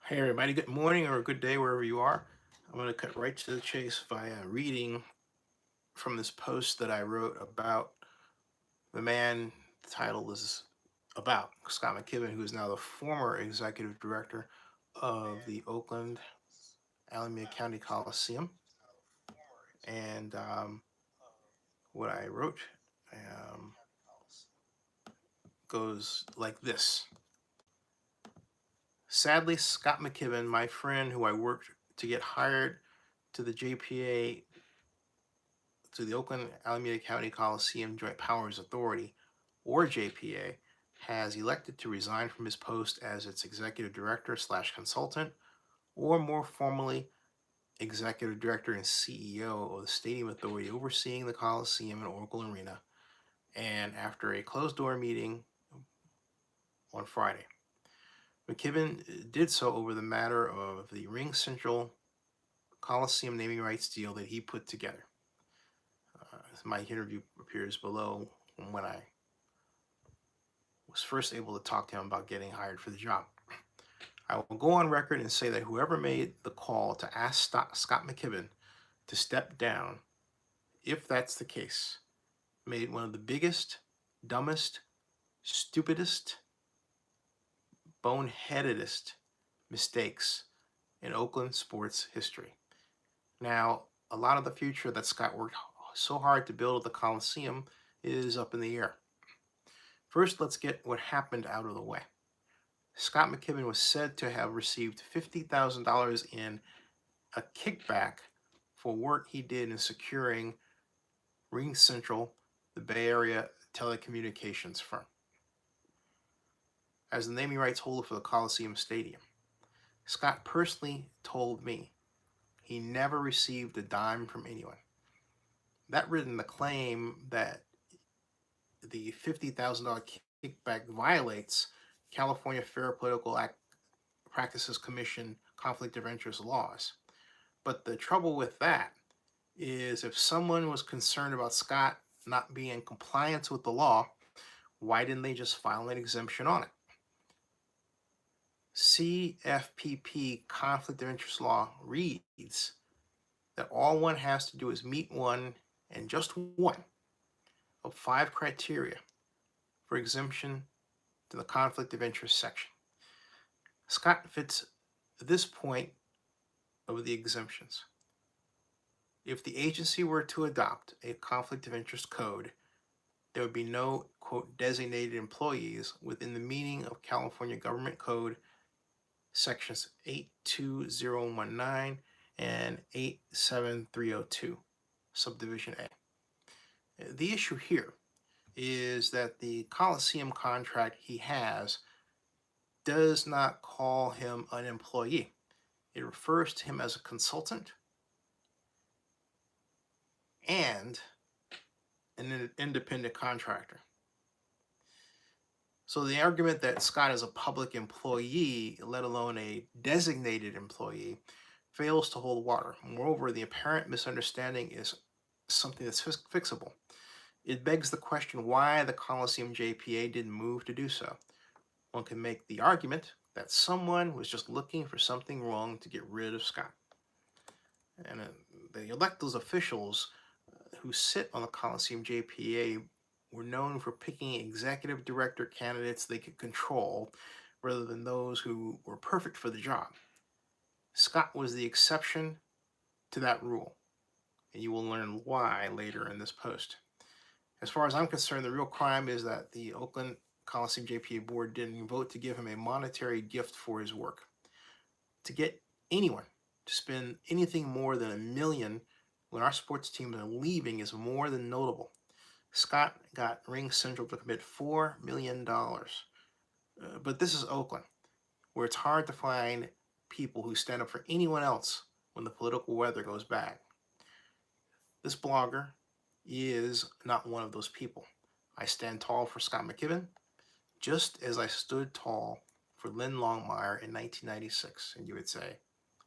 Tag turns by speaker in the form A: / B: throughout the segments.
A: Hey everybody, good morning or good day wherever you are. I'm going to cut right to the chase via reading from this post that I wrote about the man. The title is about Scott McKibben, who is now the former executive director of the Oakland Alameda County Coliseum. And what I wrote um, goes like this. Sadly, Scott McKibben, my friend who I worked to get hired to the JPA to the Oakland Alameda County Coliseum Joint Powers Authority, or JPA, has elected to resign from his post as its executive director slash consultant, or more formally, executive director and CEO of the Stadium Authority overseeing the Coliseum and Oracle Arena, and after a closed door meeting on Friday. McKibben did so over the matter of the Ring Central Coliseum naming rights deal that he put together. My interview appears below when I was first able to talk to him about getting hired for the job. I will go on record and say that whoever made the call to ask Scott McKibben to step down, if that's the case, made one of the biggest, dumbest, stupidest, boneheadedest mistakes in Oakland sports history. Now, a lot of the future that Scott worked so hard to build at the Coliseum is up in the air. First, let's get what happened out of the way. Scott McKibben was said to have received $50,000 in a kickback for work he did in securing Ring Central, the Bay Area telecommunications firm, as the naming rights holder for the Coliseum Stadium. Scott personally told me he never received a dime from anyone. That written the claim that the $50,000 kickback violates California Fair Political Practices Commission conflict of interest laws. But the trouble with that is if someone was concerned about Scott not being in compliance with the law, why didn't they just file an exemption on it? CFPP conflict of interest law reads that all one has to do is meet one and just one of 5 criteria for exemption to the conflict of interest section. Scott fits this point of the exemptions. If the agency were to adopt a conflict of interest code, there would be no, quote, designated employees within the meaning of California Government Code sections 82019 and 87302, subdivision A. The issue here is that the Coliseum contract he has does not call him an employee. It refers to him as a consultant and an independent contractor. So the argument that Scott is a public employee, let alone a designated employee, fails to hold water. Moreover, the apparent misunderstanding is something that's fixable. It begs the question why the Coliseum JPA didn't move to do so. One can make the argument that someone was just looking for something wrong to get rid of Scott. And the elected officials who sit on the Coliseum JPA were known for picking executive director candidates they could control rather than those who were perfect for the job. Scott was the exception to that rule, and you will learn why later in this post. As far as I'm concerned, the real crime is that the Oakland Coliseum JPA board didn't vote to give him a monetary gift for his work. To get anyone to spend anything more than $1 million when our sports teams are leaving is more than notable. Scott got Ring Central to commit $4 million. But this is Oakland, where it's hard to find people who stand up for anyone else when the political weather goes bad. This blogger is not one of those people. I stand tall for Scott McKibben, just as I stood tall for Lynn Longmire in 1996. And you would say,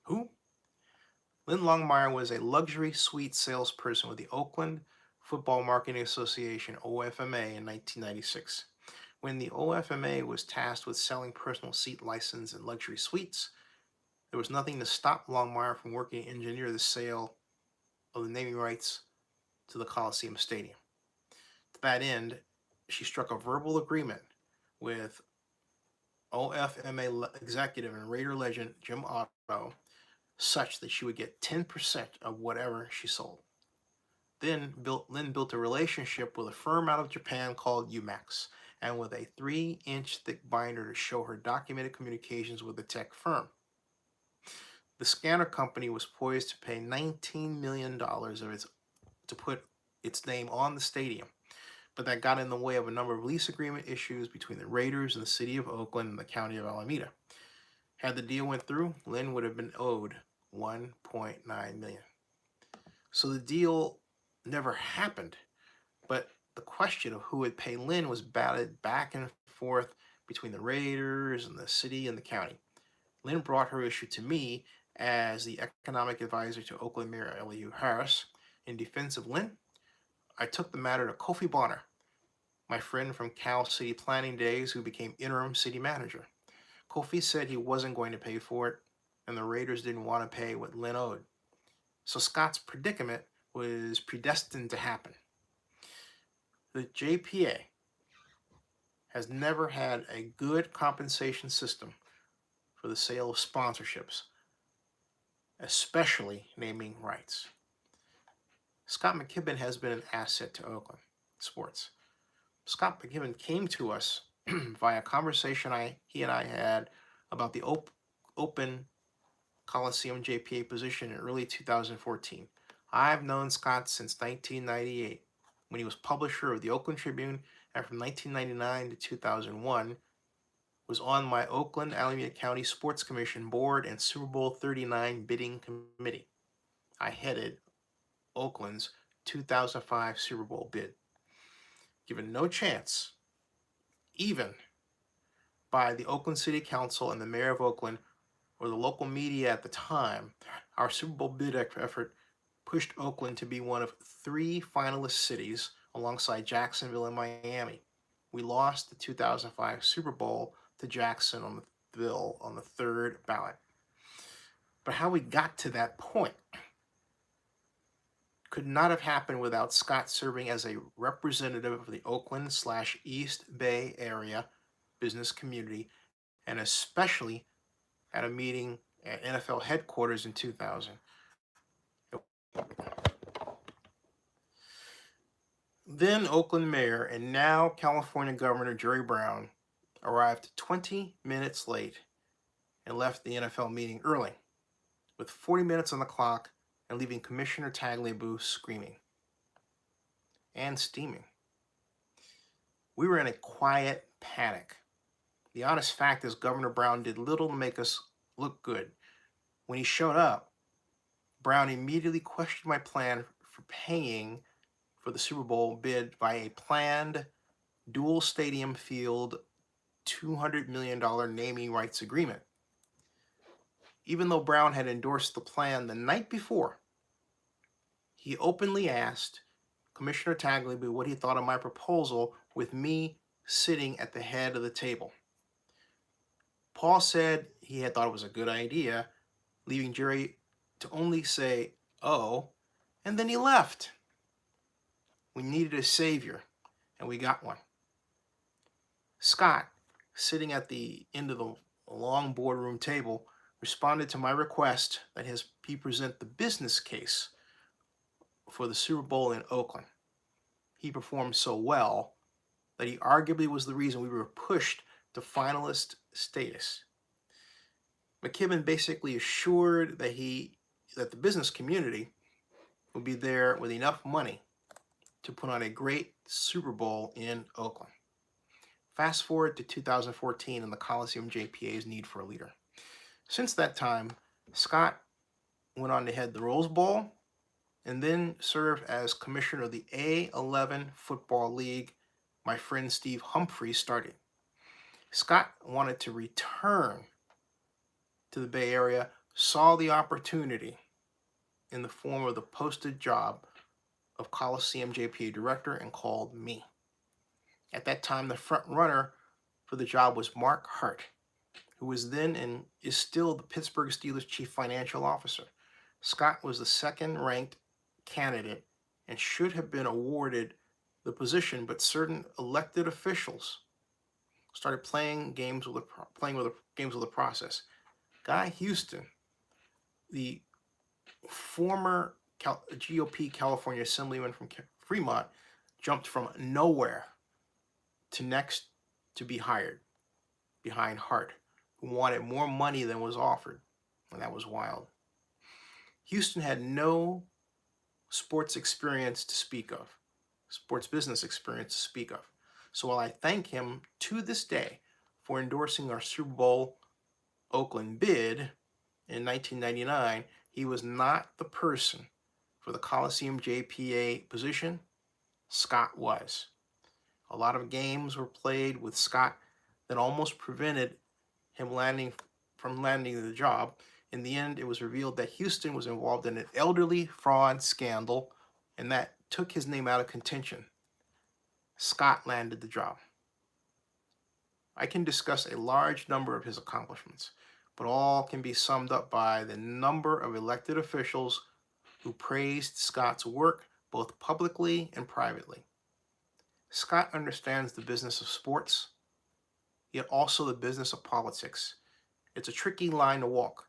A: who? Lynn Longmire was a luxury suite salesperson with the Oakland Football Marketing Association, OFMA, in 1996. When the OFMA was tasked with selling personal seat license and luxury suites, There was nothing to stop Longmire from working to engineer the sale of the naming rights to the Coliseum Stadium. To that end, she struck a verbal agreement with OFMA executive and Raider legend Jim Otto, such that she would get 10% of whatever she sold. Lynn built a relationship with a firm out of Japan called UMAX, and with a 3-inch thick binder to show her documented communications with the tech firm. The scanner company was poised to pay $19 million to put its name on the stadium, but that got in the way of a number of lease agreement issues between the Raiders and the city of Oakland and the county of Alameda. Had the deal went through, Lynn would have been owed $1.9 million. So the deal never happened, but the question of who would pay Lynn was batted back and forth between the Raiders and the city and the county. Lynn brought her issue to me as the economic advisor to Oakland Mayor Elihu Harris. In defense of Lynn, I took the matter to Kofi Bonner, my friend from Cal City Planning days who became interim city manager. Kofi said he wasn't going to pay for it, and the Raiders didn't want to pay what Lynn owed. So Scott's predicament was predestined to happen. The JPA has never had a good compensation system for the sale of sponsorships, especially naming rights. Scott McKibben has been an asset to Oakland sports. Scott McKibben came to us via a conversation he and I had about the Open Coliseum JPA position in early 2014. I've known Scott since 1998, when he was publisher of the Oakland Tribune, and from 1999 to 2001 was on my Oakland Alameda County Sports Commission board and Super Bowl 39 bidding committee. I headed Oakland's 2005 Super Bowl bid. Given no chance, even by the Oakland City Council and the Mayor of Oakland or the local media at the time, our Super Bowl bid effort pushed Oakland to be one of 3 finalist cities alongside Jacksonville and Miami. We lost the 2005 Super Bowl to Jackson on the 3rd ballot. But how we got to that point could not have happened without Scott serving as a representative of the Oakland/East Bay area business community, and especially at a meeting at NFL headquarters in 2000. Then Oakland Mayor and now California Governor Jerry Brown arrived 20 minutes late and left the NFL meeting early, with 40 minutes on the clock, and leaving Commissioner Tagliabue screaming and steaming. We were in a quiet panic. The honest fact is Governor Brown did little to make us look good. When he showed up, Brown immediately questioned my plan for paying for the Super Bowl bid by a planned dual stadium field $200 million naming rights agreement. Even though Brown had endorsed the plan the night before, he openly asked Commissioner Tagliabue what he thought of my proposal, with me sitting at the head of the table. Paul said he had thought it was a good idea, leaving Jerry to only say, "Oh," and then he left. We needed a savior, and we got one. Scott, sitting at the end of the long boardroom table, responded to my request that he present the business case for the Super Bowl in Oakland. He performed so well that he arguably was the reason we were pushed to finalist status. McKibben basically assured that the business community would be there with enough money to put on a great Super Bowl in Oakland. Fast forward to 2014 and the Coliseum JPA's need for a leader. Since that time, Scott went on to head the Rose Bowl and then served as commissioner of the A11 Football League my friend Steve Humphrey started. Scott wanted to return to the Bay Area, saw the opportunity in the form of the posted job of Coliseum JPA director, and called me. At that time, the front runner for the job was Mark Hart, who was then and is still the Pittsburgh Steelers chief financial officer. Scott was the second ranked candidate and should have been awarded the position, but certain elected officials started playing with the process. Guy Houston, the former GOP California Assemblyman from Fremont, jumped from nowhere to next to be hired behind Hart, who wanted more money than was offered. And that was wild. Houston had no sports experience to speak of, sports business experience to speak of. So while I thank him to this day for endorsing our Super Bowl Oakland bid in 1999, he was not the person for the Coliseum JPA position. Scott was. A lot of games were played with Scott that almost prevented him from landing the job. In the end, it was revealed that Houston was involved in an elderly fraud scandal, and that took his name out of contention. Scott landed the job. I can discuss a large number of his accomplishments, but all can be summed up by the number of elected officials who praised Scott's work both publicly and privately. Scott understands the business of sports, yet also the business of politics. It's a tricky line to walk,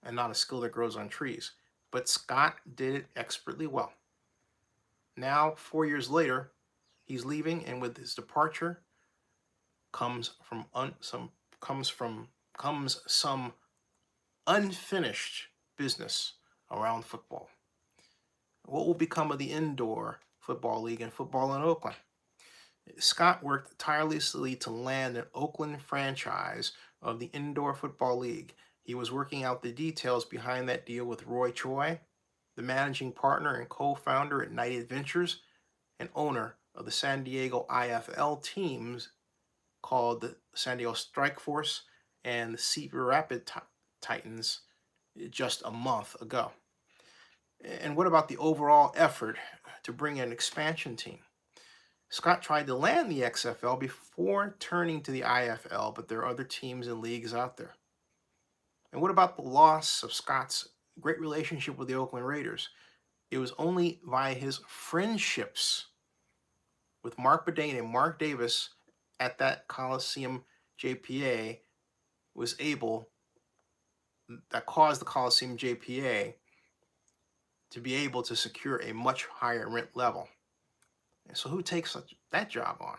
A: and not a skill that grows on trees, but Scott did it expertly well. Now, 4 years later, he's leaving, and with his departure comes some unfinished business around football. What will become of the indoor football league and football in Oakland? Scott worked tirelessly to land an Oakland franchise of the indoor football league. He was working out the details behind that deal with Roy Choi, the managing partner and co-founder at Knight Adventures and owner of the San Diego IFL teams called the San Diego Strike Force and the Cedar Rapids Titans just a month ago. And what about the overall effort to bring an expansion team? Scott tried to land the XFL before turning to the IFL, but there are other teams and leagues out there. And what about the loss of Scott's great relationship with the Oakland Raiders? It was only via his friendships with Mark Bedane and Mark Davis at that Coliseum JPA that caused the Coliseum JPA to be able to secure a much higher rent level. And so who takes that job on?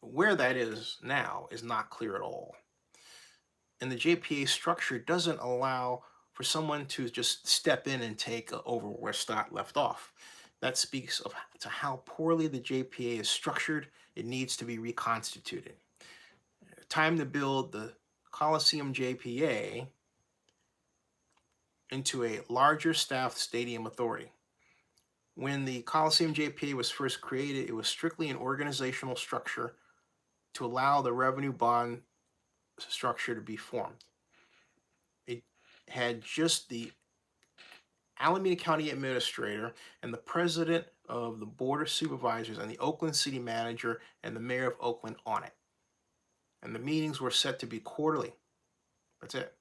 A: Where that is now is not clear at all. And the JPA structure doesn't allow for someone to just step in and take over where Scott left off. That speaks to how poorly the JPA is structured. It needs to be reconstituted. Time to build the Coliseum JPA into a larger staffed stadium authority. When the Coliseum JPA was first created, it was strictly an organizational structure to allow the revenue bond structure to be formed. It had just the Alameda County Administrator and the President of the Board of Supervisors and the Oakland City Manager and the Mayor of Oakland on it. And the meetings were set to be quarterly. That's it.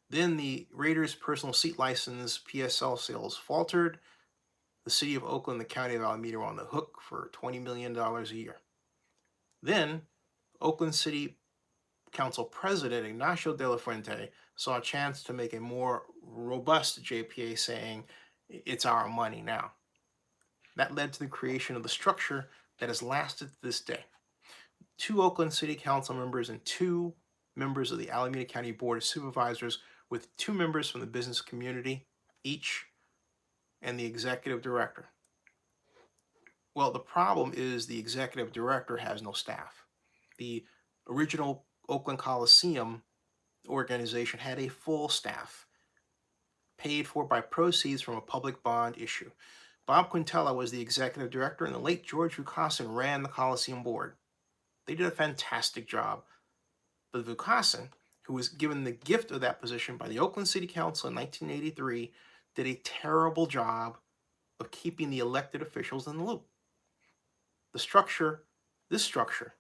A: Then the Raiders' personal seat license PSL sales faltered. The City of Oakland and the County of Alameda were on the hook for $20 million a year. Then Oakland City Council President Ignacio de la Fuente saw a chance to make a more robust JPA, saying, "It's our money now." That led to the creation of the structure that has lasted to this day. 2 Oakland City Council members and 2 members of the Alameda County Board of Supervisors, with 2 members from the business community each, and the executive director. Well, the problem is the executive director has no staff. The original Oakland Coliseum organization had a full staff, paid for by proceeds from a public bond issue. Bob Quintella was the executive director, and the late George Vukasin ran the Coliseum board. They did a fantastic job. But Vukasin, who was given the gift of that position by the Oakland City Council in 1983, did a terrible job of keeping the elected officials in the loop. The structure This structure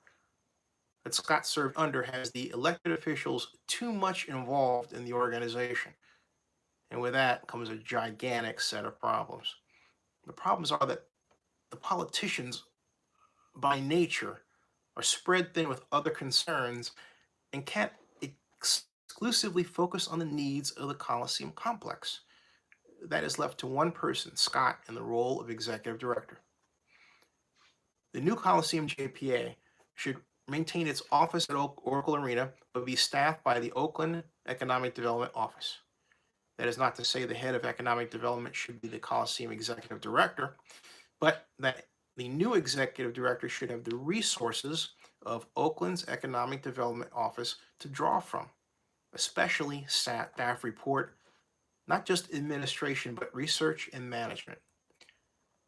A: that Scott served under has the elected officials too much involved in the organization. And with that comes a gigantic set of problems. The problems are that the politicians, by nature, are spread thin with other concerns and can't exclusively focus on the needs of the Coliseum complex. That is left to one person, Scott, in the role of executive director. The new Coliseum JPA should maintain its office at Oracle Arena, but be staffed by the Oakland Economic Development Office. That is not to say the head of economic development should be the Coliseum executive director, but that the new executive director should have the resources of Oakland's Economic Development Office to draw from, especially staff report, not just administration, but research and management.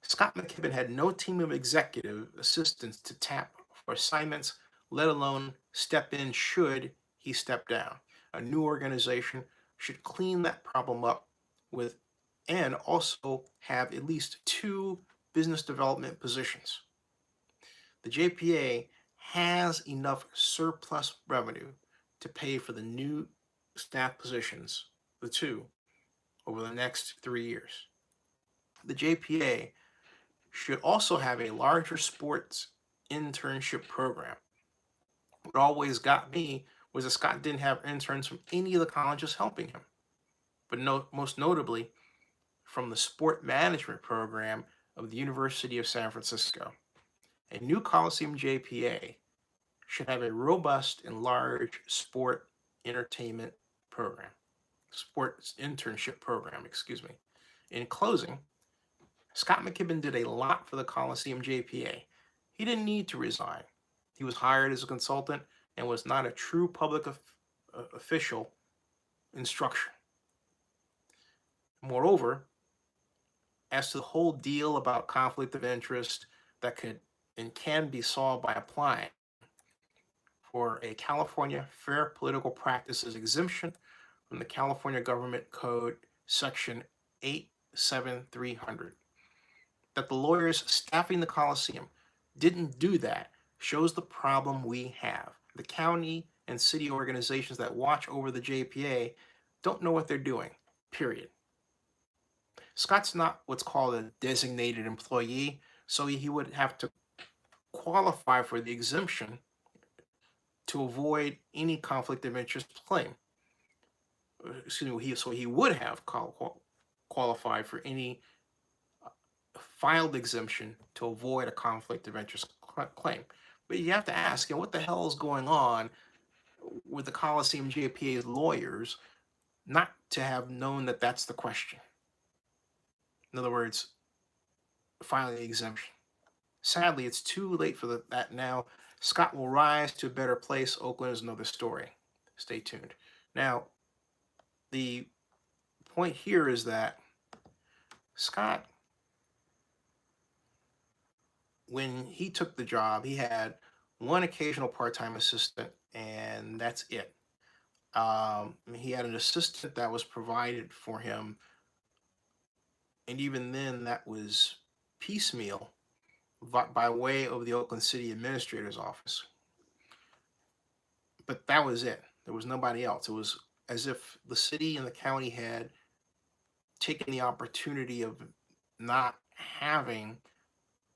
A: Scott McKibben had no team of executive assistants to tap for assignments, let alone step in should he step down. A new organization should clean that problem up with and also have at least two business development positions. The JPA has enough surplus revenue to pay for the new staff positions, the two, over the next 3 years. The JPA should also have a larger sports internship program. What always got me was that Scott didn't have interns from any of the colleges helping him, but most notably from the sport management program of the University of San Francisco. A new Coliseum JPA should have a robust and large sport entertainment program, sports internship program, excuse me. In closing, Scott McKibben did a lot for the Coliseum JPA. He didn't need to resign. He was hired as a consultant and was not a true public official in structure. Moreover, as to the whole deal about conflict of interest that could and can be solved by applying for a California Fair Political Practices exemption from the California Government Code Section 87300. That the lawyers staffing the Coliseum didn't do that shows the problem we have. The county and city organizations that watch over the JPA don't know what they're doing, period. Scott's not what's called a designated employee, so he would have to qualify for the exemption to avoid any conflict of interest claim. Excuse me, so he would have qualified for any filed exemption to avoid a conflict of interest claim. But you have to ask, what the hell is going on with the Coliseum JPA's lawyers not to have known that that's the question? In other words, filing the exemption. Sadly, it's too late for that now. Scott will rise to a better place. Oakland is another story. Stay tuned. Now, the point here is that Scott, when he took the job, he had one occasional part-time assistant, and that's it. He had an assistant that was provided for him, and even then, that was piecemeal by way of the Oakland City Administrator's Office. But that was it. There was nobody else. It was as if the city and the county had taken the opportunity of not having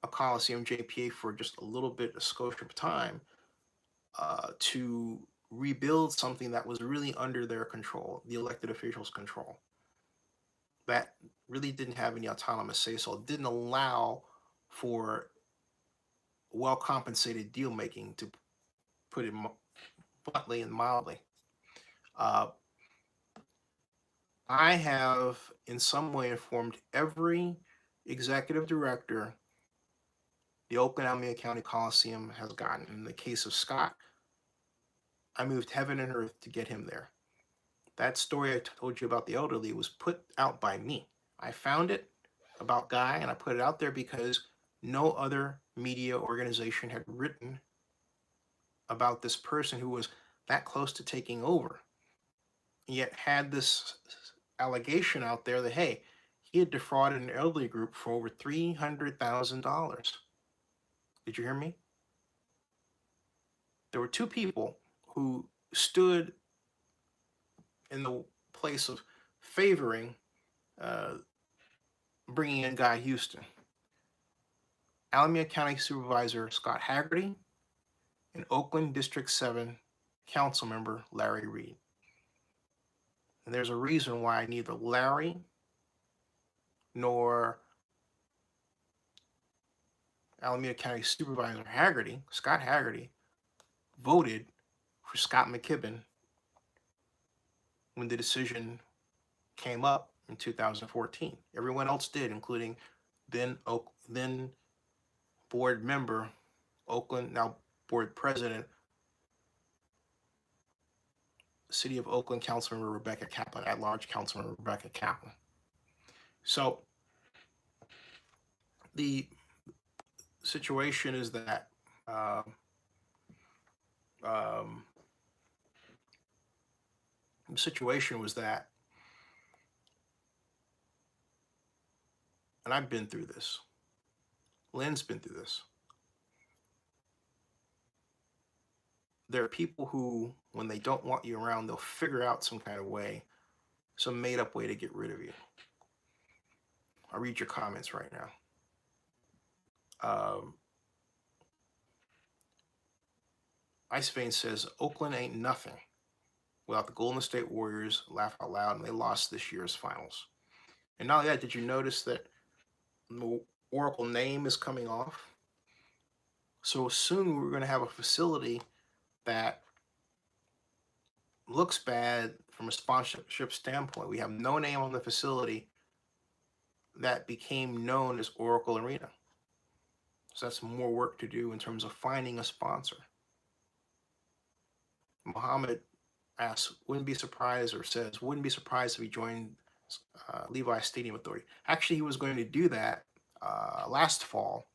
A: a Coliseum JPA for just a little bit of scope of time to rebuild something that was really under their control, the elected officials' control. That really didn't have any autonomous say, so it didn't allow for well-compensated deal making, to put it bluntly and mildly. I have in some way informed every executive director the Oakland Alameda County Coliseum has gotten. In the case of Scott, I moved heaven and earth to get him there. That story I told you about the elderly was put out by me. I found it about Guy and I put it out there because no other media organization had written about this person who was that close to taking over, yet had this allegation out there that, hey, he had defrauded an elderly group for over $300,000. Did you hear me? there were two people who stood in the place of favoring uh, bringing in Guy Houston. Alameda County Supervisor Scott Haggerty and Oakland District 7 Council Member Larry Reed. And there's a reason why neither Larry nor Alameda County Supervisor Haggerty, Scott Haggerty, voted for Scott McKibben when the decision came up in 2014. Everyone else did, including then board member, Oakland, now board president, City of Oakland Councilmember Rebecca Kaplan, at-large Councilmember Rebecca Kaplan. So the situation is that the situation was that, and I've been through this, Lynn's been through this. There are people who, when they don't want you around, they'll figure out some kind of way, some made-up way to get rid of you. I'll read your comments right now. Ice Vein says, Oakland ain't nothing without the Golden State Warriors. Laugh out loud, and they lost this year's finals. And not only that, did you notice that the Oracle name is coming off? So soon we're going to have a facility that looks bad from a sponsorship standpoint. We have no name on the facility that became known as Oracle Arena. So that's more work to do in terms of finding a sponsor. Mohammed asks, wouldn't be surprised, or says, wouldn't be surprised if he joined Levi Stadium Authority. Actually, he was going to do that last fall,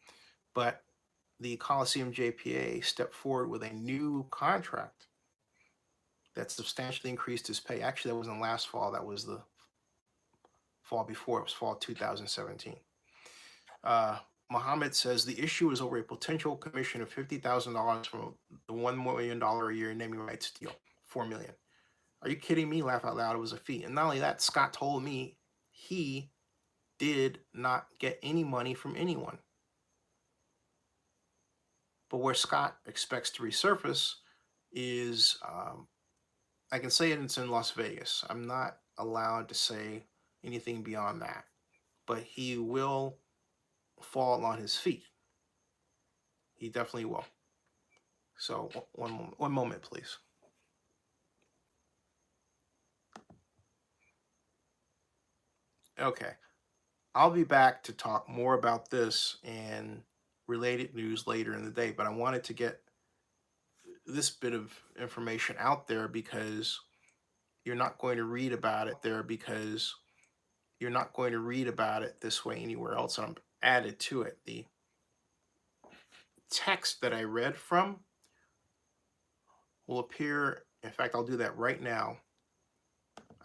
A: but the Coliseum JPA stepped forward with a new contract that substantially increased his pay. Actually, that wasn't last fall. That was the fall before. It was fall 2017. Mohammed says the issue is over a potential commission of $50,000 from the $1 million a year naming rights deal. $4 million. Are you kidding me? Laugh out loud. It was a fee. And not only that, Scott told me he did not get any money from anyone. But where Scott expects to resurface is, I can say it's in Las Vegas. I'm not allowed to say anything beyond that. But he will fall on his feet. He definitely will. So one moment, please. Okay. I'll be back to talk more about this and related news later in the day, but I wanted to get this bit of information out there because you're not going to read about it there, because you're not going to read about it this way anywhere else. And I'm added to it. The text that I read from will appear. In fact, I'll do that right now.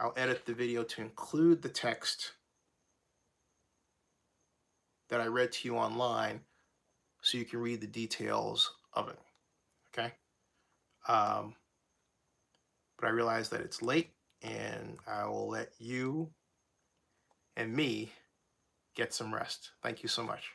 A: I'll edit the video to include the text that I read to you online so you can read the details of it. Okay? But I realize that it's late, and I will let you and me get some rest. Thank you so much.